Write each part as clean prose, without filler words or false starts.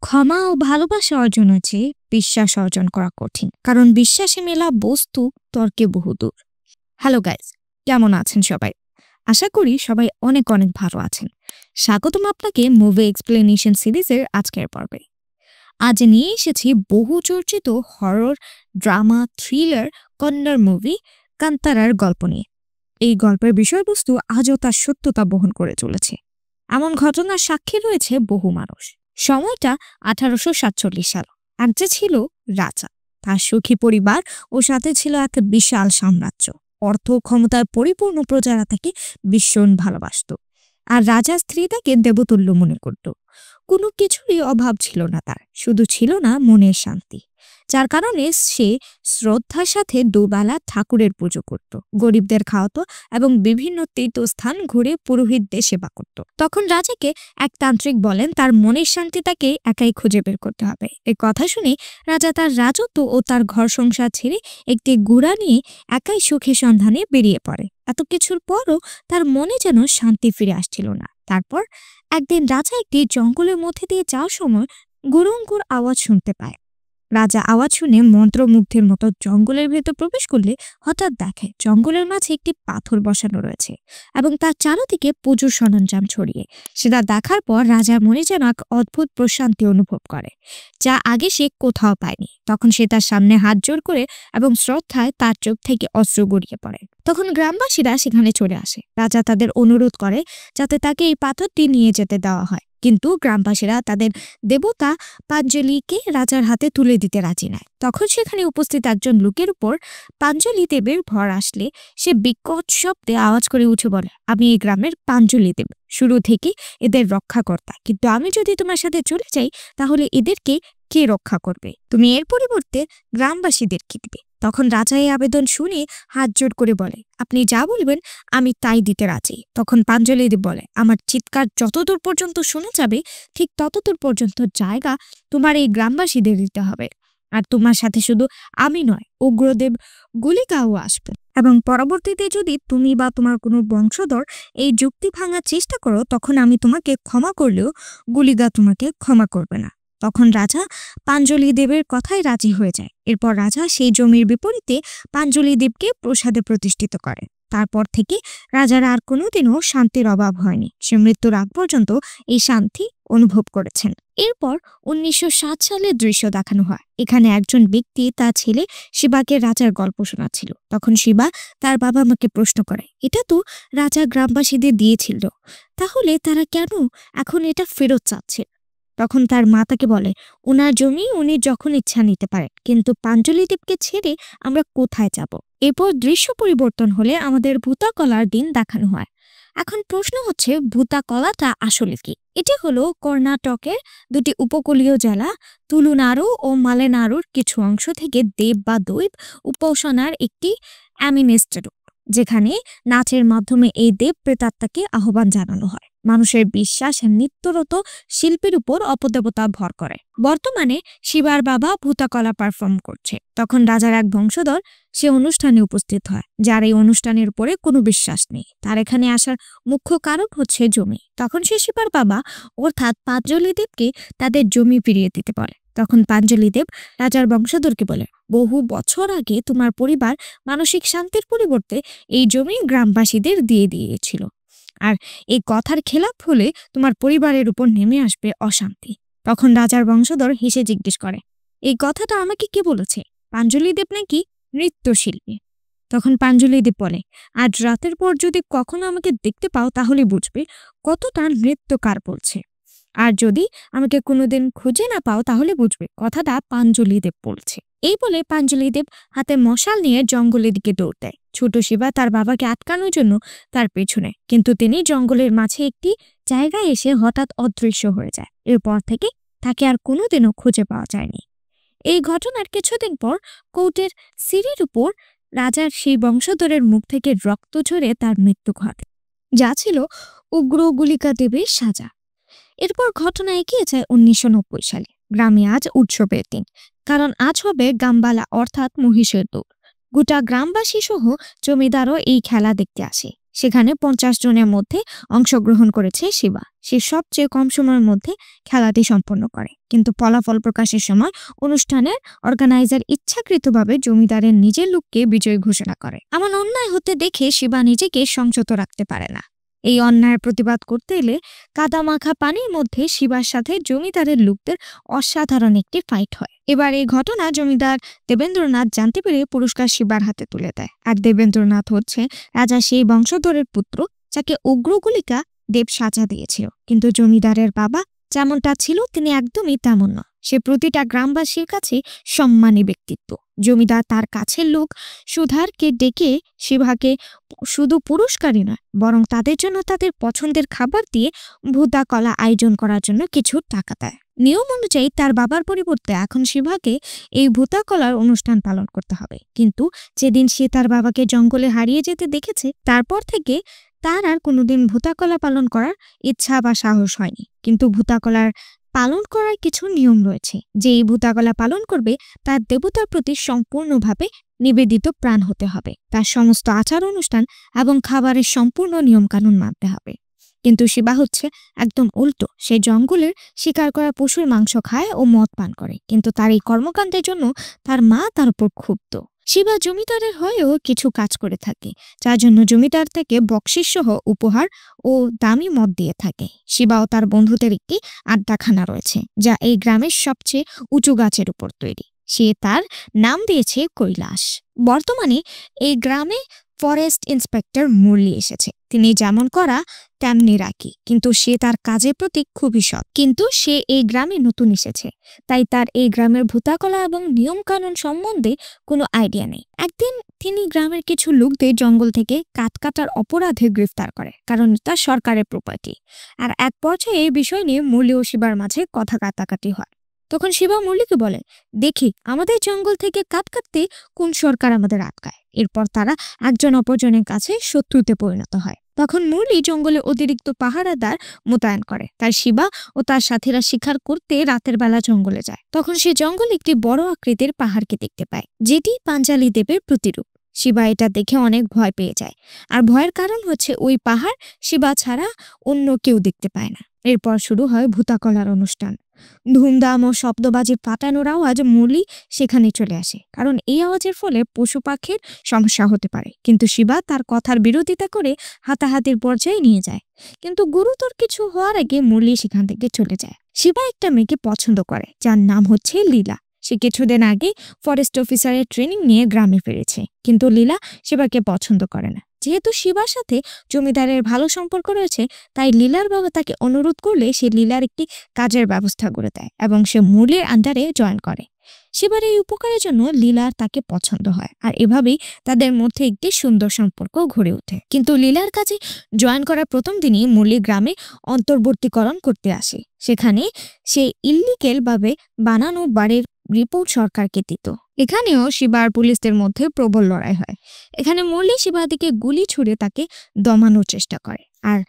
ক্ষমা ও ভালোবাসা অর্জন হচ্ছে বিশ্বাস অর্জন করা কঠিন, কারণ বিশ্বাসে মেলা বস্তু তর্কে বহুদূর। হ্যালো গাইস, কেমন আছেন সবাই? আশা করি সবাই অনেক অনেক ভালো আছেন। স্বাগতম আপনাকে মুভি এক্সপ্লেনেশন সিরিজের আজকের পর্বে। আজ নিয়ে এসেছি বহু চর্চিত horror, drama, thriller, Kannada movie কান্তারার গল্প নিয়ে। এই গল্পের বিষয়বস্তু আজও তার সত্যতা বহন করে চলেছে। এমন ঘটনার সাক্ষী রয়েছে বহু মানুষ। সময়টা 1847 সাল। আর যে ছিল রাজা, তার সুখী পরিবার ও সাথে ছিল এক বিশাল সাম্রাজ্য। অর্থ ক্ষমতার পরিপূর্ণ প্রজারা তাকে ভীষণ ভালোবাসত, আর রাজার স্ত্রী তাকে দেবতুল্য মনে করত। কোনো কিছুরই অভাব ছিল না তার, শুধু ছিল না মনের শান্তি, যার কারণে সে শ্রদ্ধার সাথে দুবেলা ঠাকুরের পুজো করত, গরিবদের খাওয়াতো এবং বিভিন্ন তীর্থস্থান ঘুরে পুরোহিতদের সেবা করত। তখন রাজাকে এক তান্ত্রিক বলেন তার মনের শান্তি তাকে একাই খুঁজে বের করতে হবে। এই কথা শুনে রাজা তার রাজত্ব ও তার ঘর সংসার ছেড়ে একটি ঘোড়া নিয়ে একাই সুখের সন্ধানে বেরিয়ে পড়ে। এত কিছুর পরও তার মনে যেন শান্তি ফিরে আসছিল না। তারপর একদিন রাজা একটি জঙ্গলের মধ্যে দিয়ে যাওয়ার সময় গুরুঙ্গুর আওয়াজ শুনতে পায়। রাজা আওয়াজ শুনে মন্ত্রমুগ্ধের মতো জঙ্গলের ভেতর প্রবেশ করলে হঠাৎ দেখে জঙ্গলের মাঝে একটি পাথর বসানো রয়েছে এবং তার চারদিকে পুজোর সরঞ্জাম ছড়িয়ে। সেটা দেখার পর রাজার মনে যেন এক অদ্ভুত প্রশান্তি অনুভব করে, যা আগে সে কোথাও পায়নি। তখন সে তার সামনে হাত জোড় করে এবং শ্রদ্ধায় তার চোখ থেকে অশ্রু গড়িয়ে পড়ে। তখন গ্রামবাসীরা সেখানে চলে আসে। রাজা তাদের অনুরোধ করে যাতে তাকে এই পাথরটি নিয়ে যেতে দেওয়া হয়, কিন্তু গ্রামবাসীরা তাদের দেবতা পাঞ্জলিকে রাজার হাতে তুলে দিতে রাজি নয়। তখন সেখানে উপস্থিত একজন লোকের উপর পাঞ্জলি দেবের ভর আসলে সে বিকট শব্দে আওয়াজ করে উঠে বলে, আমি এই গ্রামের পাঞ্জলি দেব, শুরু থেকে এদের রক্ষাকর্তা, কিন্তু আমি যদি তোমার সাথে চলে যাই তাহলে এদেরকে কে রক্ষা করবে? তুমি এর পরিবর্তে গ্রামবাসীদেরকে দিবে। তখন রাজা এই আবেদন শুনে হাত জোড় করে বলে, আপনি যা বলবেন আমি তাই দিতে রাজি। তখন পাঞ্জলি দেব বলে, আমার চিৎকার যতদূর পর্যন্ত শোনা যাবে ঠিক ততদূর পর্যন্ত জায়গা তোমার এই গ্রামবাসীদের দিতে হবে। আর তোমার সাথে শুধু আমি নয়, উগ্রদেব গুলিকাও আসবে, এবং পরবর্তীতে যদি তুমি বা তোমার কোনো বংশধর এই যুক্তি ভাঙার চেষ্টা করো তখন আমি তোমাকে ক্ষমা করলেও গুলিগা তোমাকে ক্ষমা করবে না। তখন রাজা পাঞ্জলি দেবের কথায় রাজি হয়ে যায়। এরপর রাজা সেই জমির বিপরীতে পাঞ্জলি দেবকে প্রাসাদে প্রতিষ্ঠিত করে। তারপর থেকে রাজার আর কোনোদিনও শান্তির অভাব হয়নি। সে মৃত্যুর আগ পর্যন্ত এই শান্তি অনুভব করেছেন। এরপর 1907 সালের দৃশ্য দেখানো হয়। এখানে একজন ব্যক্তি তার ছেলে শিবাকে রাজার গল্প শোনাচ্ছিল। তখন শিবা তার বাবা মাকে প্রশ্ন করে, এটা তো রাজা গ্রামবাসীদের দিয়েছিল, তাহলে তারা কেন এখন এটা ফেরত চাচ্ছে? তখন তার মা তাকে বলে, ওনার জমি উনি যখন ইচ্ছা নিতে পারেন, কিন্তু পাঞ্জলি দেবকে ছেড়ে আমরা কোথায় যাব? এরপর দৃশ্য পরিবর্তন হলে আমাদের ভূতাকলার দিন দেখানো হয়। এখন প্রশ্ন হচ্ছে, ভূতাকলাটা আসলে কি? এটি হলো কর্ণাটকের দুটি উপকূলীয় জেলা তুলুনাড়ু ও মালেনাড়ুর কিছু অংশ থেকে দেব বা দৈব উপাসনার একটি অ্যামিনেস্টেড, যেখানে নাচের মাধ্যমে এই দেব প্রেতাত্মাকে আহ্বান জানানো হয়। মানুষের বিশ্বাস নৃত্যরত শিল্পের উপর অপদেবতা ভর করে। বর্তমানে শিবার বাবা ভূতাকলা পারফর্ম করছে। তখন রাজার এক বংশধর সে অনুষ্ঠানে উপস্থিত হয়, যার এই অনুষ্ঠানের উপরে কোনো বিশ্বাস নেই। তার এখানে আসার মুখ্য কারণ হচ্ছে জমি। তখন সে শিবার বাবা অর্থাৎ পাঞ্জলি দেবকে তাদের জমি ফিরিয়ে দিতে বলে। তখন পাঞ্জলি দেব রাজার বংশধরকে বলে, বহু বছর আগে তোমার পরিবার মানসিক শান্তির পরিবর্তে এই জমি গ্রামবাসীদের দিয়ে দিয়েছিল, আর এই কথার খেলাপ হলে তোমার পরিবারের উপর নেমে আসবে অশান্তি। তখন রাজার বংশধর হেসে জিজ্ঞেস করে, এই কথাটা আমাকে কে বলেছে? পাঞ্জলি দেব নাকি নৃত্যশিল্পী? তখন পাঞ্জলি দেব বলে, আজ রাতের পর যদি কখনো আমাকে দেখতে পাও তাহলে বুঝবে কতটা নৃত্যকার বলছে, আর যদি আমাকে কোনোদিন খুঁজে না পাও তাহলে বুঝবে কথাটা পাঞ্জলি দেব বলছে। এই বলে পাঞ্জলি দেব হাতে মশাল নিয়ে জঙ্গলের দিকে দৌড় দেয়। ছোট শিবা তার বাবাকে আটকানোর জন্য তার পেছনে, কিন্তু তিনি জঙ্গলের মাঝে একটি জায়গায় এসে হঠাৎ অদৃশ্য হয়ে যায়। এরপর থেকে তাকে আর কোনোদিনও খুঁজে পাওয়া যায়নি। এই ঘটনার কিছুদিন পর কোর্টের সিঁড়ির উপর রাজার সেই বংশধরের মুখ থেকে রক্ত ঝরে তার মৃত্যু ঘটে, যা ছিল উগ্র গুলিকা দেবীর সাজা। এরপর ঘটনা এগিয়ে যায় 1990 সালে। গ্রামে আজ উৎসবের দিন, কারণ আজ হবে গাম্বালা অর্থাৎ মহিষের দৌড়। গোটা গ্রামবাসী সহ জমিদারও এই খেলা দেখতে আসে। সেখানে 50 জনের মধ্যে অংশগ্রহণ করেছে শিবা। সে সবচেয়ে কম সময়ের মধ্যে খেলাটি সম্পন্ন করে, কিন্তু ফলাফল প্রকাশের সময় অনুষ্ঠানের অর্গানাইজার ইচ্ছাকৃতভাবে জমিদারের নিজের লোককে বিজয়ী ঘোষণা করে। এমন অন্যায় হতে দেখে শিবা নিজেকে সংযত রাখতে পারে না। এই অন্যায়ের প্রতিবাদ করতে এলে কাদামাখা পানির মধ্যে শিবার সাথে জমিদারের লোকদের অসাধারণ একটি ফাইট হয়। এবার এই ঘটনা জমিদার দেবেন্দ্রনাথ জানতে পেরে পুরস্কার শিবার হাতে তুলে দেয়। আর দেবেন্দ্রনাথ হচ্ছে রাজা সেই বংশধরের পুত্র যাকে উগ্রগুলিকা দেব সাজা দিয়েছিল। কিন্তু জমিদারের বাবা যেমনটা ছিল তিনি একদমই তেমন না। সে প্রতিটা গ্রামবাসীর কাছে সম্মানী ব্যক্তিত্ব। জমিদার তার কাছের লোক সুধারকে ডেকে শিবাকে শুধু পুরস্কারই নয়, বরং তাদের জন্য তাদের পছন্দের খাবার দিয়ে ভুতা কলা আয়োজন করার জন্য কিছু টাকা দেয়। নিয়ম অনুযায়ী তার বাবার পরিবর্তে এখন শিবাকে এই ভুতা কলার অনুষ্ঠান পালন করতে হবে। কিন্তু যেদিন সে তার বাবাকে জঙ্গলে হারিয়ে যেতে দেখেছে, তারপর থেকে তার আর কোনোদিন ভূতাকলা পালন করার ইচ্ছা বা সাহস হয়নি। কিন্তু ভূতাকলার পালন করার কিছু নিয়ম রয়েছে। যে এই ভূতাকলা পালন করবে তার দেবতার প্রতি সম্পূর্ণভাবে নিবেদিত প্রাণ হতে হবে, তার সমস্ত আচার অনুষ্ঠান এবং খাবারের সম্পূর্ণ নিয়মকানুন মানতে হবে। কিন্তু শিবা হচ্ছে একদম উল্টো। সে জঙ্গলের শিকার করা পশুর মাংস খায় ও মদ পান করে, কিন্তু তার এই কর্মকাণ্ডের জন্য তার মা তার উপর ক্ষুব্ধ। শিবা জমিদারের হয়েও কিছু কাজ করে থাকে, যার জন্য জমিদার থেকে বকশিস সহ উপহার ও দামি মদ দিয়ে থাকে। শিবা ও তার বন্ধুদের একটি আড্ডাখানা রয়েছে, যা এই গ্রামের সবচেয়ে উঁচু গাছের উপর তৈরি। সে তার নাম দিয়েছে কৈলাস। বর্তমানে এই গ্রামে ফরেস্ট ইন্সপেক্টর মুরলি এসেছে। তিনি যেমন করা তেমনি রাখি, কিন্তু সে তার কাজের প্রতি খুবই সৎ। কিন্তু সে এই গ্রামে নতুন এসেছে, তাই তার এই গ্রামের ভূতাকলা এবং নিয়ম কানুন সম্বন্ধে কোনো আইডিয়া নেই। একদিন তিনি গ্রামের কিছু লোকদের জঙ্গল থেকে কাঠ কাটার অপরাধে গ্রেফতার করে, কারণ তা সরকারের প্রপার্টি। আর এক পর্যায়ে এই বিষয় নিয়ে মুরলি ও শিবার মাঝে কথা কাটাকাটি হয়। তখন শিবা মুরলিকে বলে, দেখি আমাদের জঙ্গল থেকে কাঠ কাটতে কোন সরকার আমাদের আটকায়। এরপর তারা একজন অপরজনের কাছে শত্রুতে পরিণত হয়। তখন মুরলি জঙ্গলে অতিরিক্ত পাহারাদার মোতায়েন করে। তার শিবা ও তার সাথীরা শিকার করতে রাতের বেলা জঙ্গলে যায়। তখন সে জঙ্গলে একটি বড় আকৃতির পাহাড়কে দেখতে পায়, যেটি পাঞ্জালি দেবের প্রতিরূপ। শিবা এটা দেখে অনেক ভয় পেয়ে যায়। আর ভয়ের কারণ হচ্ছে ওই পাহাড় শিবা ছাড়া অন্য কেউ দেখতে পায় না। এরপর শুরু হয় ভূতাকলার অনুষ্ঠান। ধুমধাম ও শব্দবাজি ফাটানোর আওয়াজ মুরলি সেখানে চলে আসে, কারণ এই আওয়াজের ফলে পশু পাখির সমস্যা হতে পারে। কিন্তু শিবা তার কথার বিরোধিতা করে হাতাহাতির পর্যায়ে নিয়ে যায়। কিন্তু গুরুতর কিছু হওয়ার আগে মুরলি সেখান থেকে চলে যায়। শিবা একটা মেয়েকে পছন্দ করে, যার নাম হচ্ছে লীলা। সে কিছুদিন আগে ফরেস্ট অফিসারের ট্রেনিং নিয়ে গ্রামে ফিরেছে, কিন্তু লীলা শিবাকে পছন্দ করে না। যেহেতু শিবার সাথে জমিদারের ভালো সম্পর্ক রয়েছে, তাই লীলার বাবা তাকে অনুরোধ করলে সে লীলার একটি কাজের ব্যবস্থা করে দেয় এবং সে মুরলির আন্ডারে জয়েন করে। শিবার এই উপকারের জন্য লীলার তাকে পছন্দ হয়, আর এভাবেই তাদের মধ্যে একটি সুন্দর সম্পর্ক গড়ে ওঠে। কিন্তু লীলার কাজে জয়েন করার প্রথম দিনই মুরলি গ্রামে অন্তর্বর্তীকরণ করতে আসে। সেখানে সে ইল্লিগেল ভাবে বানানো বাড়ির রিপোর্ট সরকারকে দিত। এখানেও শিবা আর পুলিশদের মধ্যে প্রবল লড়াই হয়। এখানে মুরলি শিবার দিকে গুলি ছুড়ে তাকে দমানোর চেষ্টা করে, আর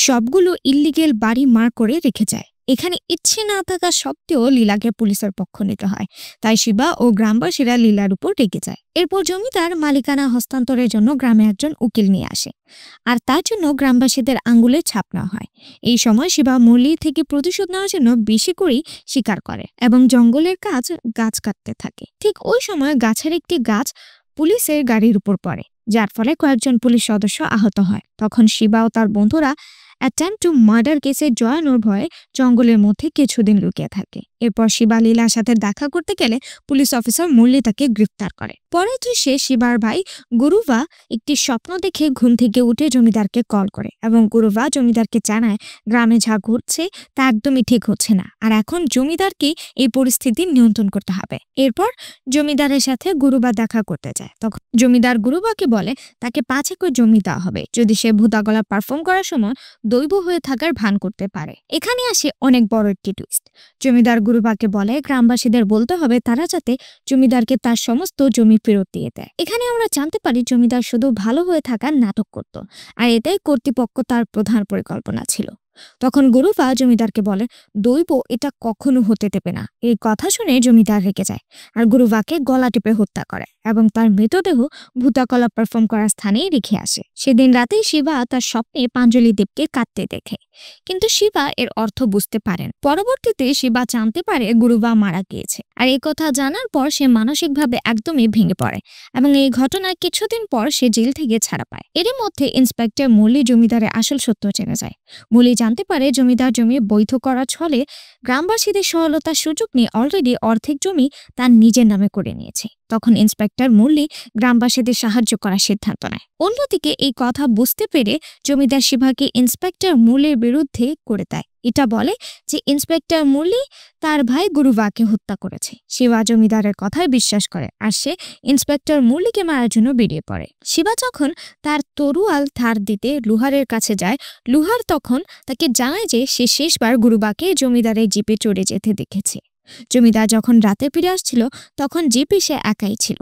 সবগুলো ইল্লিগেল বাড়ি মার করে রেখে যায়। এখানে ইচ্ছে না থাকা সত্ত্বেও লীলাকে পুলিশের পক্ষ নিতে হয়, তাই শিবা ও গ্রামবাসীরা লীলার উপর রেগে যায়। এরপর জমিদার মালিকানা হস্তান্তরের জন্য গ্রামে একজন উকিল নিয়ে আসে, আর তার জন্য গ্রামবাসীদের আঙ্গুলে ছাপ নেওয়া হয়। এই সময় শিবা মুরলি থেকে প্রতিশোধ নেওয়ার জন্য বেশি করেই শিকার করে এবং জঙ্গলের গাছ কাটতে থাকে। ঠিক ওই সময় গাছের একটি গাছ পুলিশের গাড়ির উপর পড়ে, যার ফলে কয়েকজন পুলিশ সদস্য আহত হয়। তখন শিবা ও তার বন্ধুরা অ্যাটেম্পট টু মার্ডার কেসে জড়ানোর ভয়ে জঙ্গলের মধ্যে কিছুদিন লুকিয়ে থাকে। এরপর শিবা লীলার সাথে দেখা করতে গেলে পুলিশ অফিসার মুরলি তাকে গ্রেফতার করে। পরের দৃশ্যে শিবার ভাই গুরুভা একটি স্বপ্ন দেখে ঘুম থেকে উঠে জমিদারকে কল করে এবং গুরুভা জমিদারকে জানায় গ্রামে যা ঘটছে তা একদমই ঠিক হচ্ছে না, আর এখন জমিদারকে এই পরিস্থিতি নিয়ন্ত্রণ করতে হবে। এরপর জমিদারের সাথে গুরুভা দেখা করতে যায়। তখন জমিদার গুরুভাকে বলে তাকে 5 একর জমি দেওয়া হবে যদি সে ভূতাগলা পারফর্ম করার সময় দৈব হয়ে থাকার ভান করতে পারে। এখানে আসে অনেক বড় একটি টুইস্ট। জমিদার গুরুভাকে বলে গ্রামবাসীদের বলতে হবে তারা যাতে জমিদারকে তার সমস্ত জমি ফেরত দিয়ে দেয়। এখানে আমরা জানতে পারি জমিদার শুধু ভালো হয়ে থাকার নাটক করত, আর এটাই কর্তৃপক্ষ তার প্রধান পরিকল্পনা ছিল। তখন গুরুবা জমিদারকে বলে দৈব এটা কখনো হতে দেবে না। এই কথা শুনে জমিদার রেগে যায় আর গুরুবাকে গলা টিপে হত্যা করে এবং তার মৃতদেহ ভূতাকলা পারফর্ম করার স্থানেই রেখে আসে। সেদিন রাতেই শিবা তার স্বপ্নে পাঞ্জলি দেবকে কাঁদতে দেখে, কিন্তু শিবা এর অর্থ বুঝতে পারেন। পরবর্তীতে শিবা জানতে পারে গুরুবা মারা গিয়েছে, আর এই কথা জানার পর সে মানসিকভাবে একদমই ভেঙে পড়ে এবং এই ঘটনার কিছুদিন পর সে জেল থেকে ছাড়া পায়। এর মধ্যে ইন্সপেক্টর মুলি জমিদারের আসল সত্য জেনে যায়। মুলি জানতে পারে জমিদার জমি বৈধ করার ছলে গ্রামবাসীদের সরলতার সুযোগ নিয়ে অলরেডি অর্ধেক জমি তার নিজের নামে করে নিয়েছে। তখন ইন্সপেক্টর মুরলি গ্রামবাসীদের সাহায্য করার সিদ্ধান্ত নেয়। অন্যদিকে এই কথা বুঝতে পেরে জমিদার শিবাকে ইন্সপেক্টর মুরলির বিরুদ্ধে করে দেয়। এটা বলে যে ইন্সপেক্টর মুরলি তার ভাই গুরুবাকে হত্যা করেছে। শিবা জমিদারের কথায় বিশ্বাস করে আর সে ইন্সপেক্টর মুরলিকে মারার জন্য বেরিয়ে পড়ে। শিবা যখন তার তরোয়াল ধার দিতে লুহারের কাছে যায়, লুহার তখন তাকে জানায় যে সে শেষবার গুরুবাকে জমিদারের জিপে চড়ে যেতে দেখেছে। জমিদার যখন রাতে ফিরে আসছিল তখন জিপে সে একাই ছিল,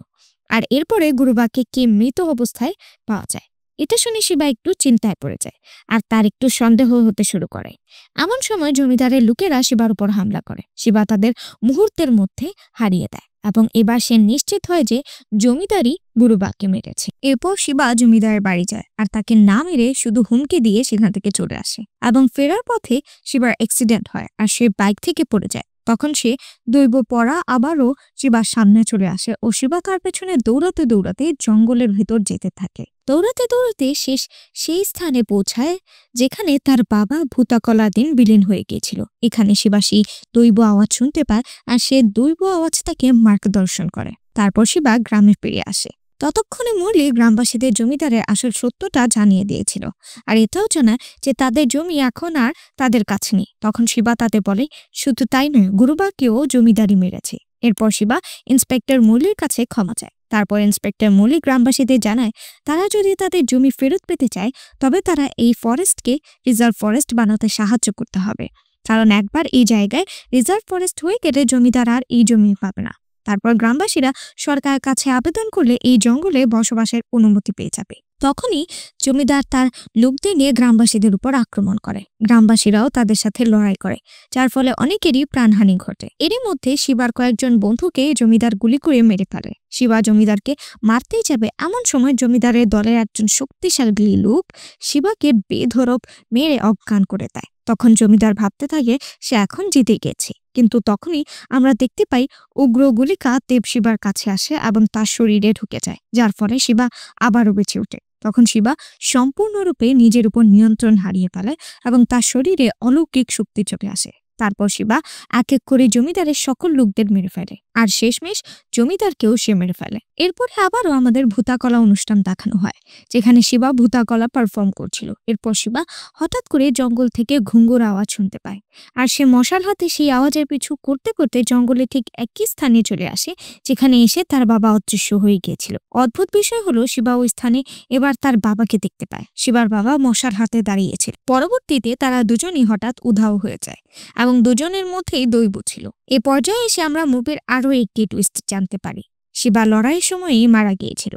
আর এরপরে গুরুবাকে কি মৃত অবস্থায় পাওয়া যায়। এটা শুনে শিবা একটু চিন্তায় পড়ে যায় আর তার একটু সন্দেহ হতে শুরু করে। এমন সময় জমিদারের লোকেরা শিবার উপর হামলা করে। শিবা তাদের মুহূর্তের মধ্যে হারিয়ে দেয় এবং এবার সে নিশ্চিত হয় যে জমিদারই গুরুবাকে মেরেছে। এরপর শিবা জমিদারের বাড়ি যায় আর তাকে না মেরে শুধু হুমকি দিয়ে সেখান থেকে চলে আসে এবং ফেরার পথে শিবার অ্যাক্সিডেন্ট হয় আর সে বাইক থেকে পড়ে যায়। তখন সে দৈব পড়া আবারও শিবার সামনে চলে আসে ও শিবা তার পেছনে দৌড়াতে দৌড়াতে জঙ্গলের ভেতর যেতে থাকে। দৌড়াতে দৌড়াতে শেষ সেই স্থানে পৌঁছায় যেখানে তার বাবা ভূতাকলাধীন বিলীন হয়ে গিয়েছিল। এখানে শিবা সেই দৈব আওয়াজ শুনতে পায় আর সে দৈব আওয়াজ তাকে মার্গদর্শন করে। তারপর শিবা গ্রামে ফিরে আসে। ততক্ষণে মুরলি গ্রামবাসীদের জমিদারের আসল সত্যটা জানিয়ে দিয়েছিল আর এটাও জানা যে তাদের জমি এখন আর তাদের কাছে নেই। তখন শিবা তাতে বলে শুধু তাই নয়, গুরুবাকেও জমিদারি মেরেছে। এরপর শিবা ইন্সপেক্টর মুরলির কাছে ক্ষমা চায়। তারপর ইন্সপেক্টর মুরলি গ্রামবাসীদের জানায় তারা যদি তাদের জমি ফেরত পেতে চায় তবে তারা এই ফরেস্টকে রিজার্ভ ফরেস্ট বানাতে সাহায্য করতে হবে, কারণ একবার এই জায়গায় রিজার্ভ ফরেস্ট হয়ে গেলে জমিদার আর এই জমি পাবে না। তারপর গ্রামবাসীরা সরকারের কাছে আবেদন করলে এই জঙ্গলে বসবাসের অনুমতি পেয়ে যাবে। তখনই জমিদার তার লোকদের নিয়ে গ্রামবাসীদের উপর আক্রমণ করে। গ্রামবাসীরাও তাদের সাথে লড়াই করে, যার ফলে অনেকেরই প্রাণহানি ঘটে। এরই মধ্যে শিবার কয়েকজন বন্ধুকে জমিদার গুলি করে মেরে ফেলে। শিবা জমিদারকে মারতেই যাবে, এমন সময় জমিদারের দলের একজন শক্তিশালী লোক শিবাকে বেধড়ক মেরে অজ্ঞান করে দেয়। তখন জমিদার ভাবতে থাকে সে এখন জিতে গেছে, কিন্তু তখনই আমরা দেখতে পাই উগ্র গুলিকা দেব শিবার কাছে আসে এবং তার শরীরে ঢুকে যায়, যার ফলে শিবা আবারও বেঁচে ওঠে। তখন শিবা সম্পূর্ণরূপে নিজের উপর নিয়ন্ত্রণ হারিয়ে ফেলে এবং তার শরীরে অলৌকিক শক্তি চলে আসে। তারপর শিবা এক এক করে জমিদারের সকল লোকদের মেরে ফেলে আর শেষমেশ জমিদারকেও সে মেরে ফেলে। এরপরে আবারও আমাদের ভূতাকলা অনুষ্ঠান দেখানো হয়, যেখানে শিবা ভূতাকলা পারফর্ম করছিল। এরপর শিবা হঠাৎ করে জঙ্গল থেকে ঘুঙ্গুর আওয়াজ শুনতে পায় আর সে মশাল হাতে সেই আওয়াজের পিছু করতে করতে জঙ্গলে ঠিক একই স্থানে চলে আসে যেখানে এসে তার বাবা অদৃশ্য হয়ে গিয়েছিল। অদ্ভুত বিষয় হলো শিবা ওই স্থানে এবার তার বাবাকে দেখতে পায়। শিবার বাবা মশার হাতে দাঁড়িয়েছিল। পরবর্তীতে তারা দুজনই হঠাৎ উধাও হয়ে যায় এবং দুজনের মধ্যেই দৈব ছিল। এ পর্যায়ে এসে আমরা মুভির আরো একটি টুইস্ট জানতে পারি। শিবা লড়াইয়ের সময়ই মারা গিয়েছিল।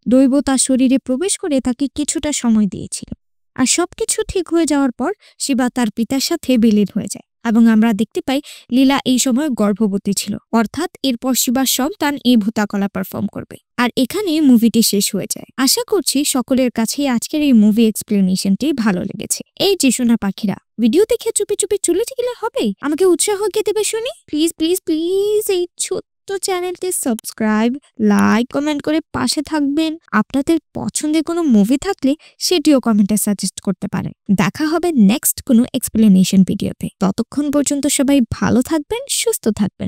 দৈব তার শরীরে প্রবেশ করে তাকে কিছুটা সময় দিয়েছিল আর সবকিছু ঠিক হয়ে যাওয়ার পর শিবা তার পিতার সাথে বিলীন হয়ে যায় এবং আমরা দেখতে পাই লীলা এই সময় গর্ভবতী ছিল, অর্থাৎ এরপর শিবার সন্তান এই ভূতাকলা পারফর্ম করবে। আর এখানে মুভিটি শেষ হয়ে যায়। আশা করছি সকলের কাছেই আজকের এই মুভি এক্সপ্লেনেশনটি ভালো লেগেছে। এই যে সোনা পাখিরা, ভিডিও দেখে চুপি চুপি চলে গেলে হবে? আমাকে উৎসাহ কে দেবে শুনি? প্লিজ প্লিজ প্লিজ এই ছোট্ট চ্যানেলটি সাবস্ক্রাইব, লাইক, কমেন্ট করে পাশে থাকবেন। আপনাদের পছন্দের কোনো মুভি থাকলে সেটিও কমেন্টে সাজেস্ট করতে পারেন। দেখা হবে নেক্সট কোনো এক্সপ্লেনেশন ভিডিওতে। ততক্ষণ পর্যন্ত সবাই ভালো থাকবেন, সুস্থ থাকবেন।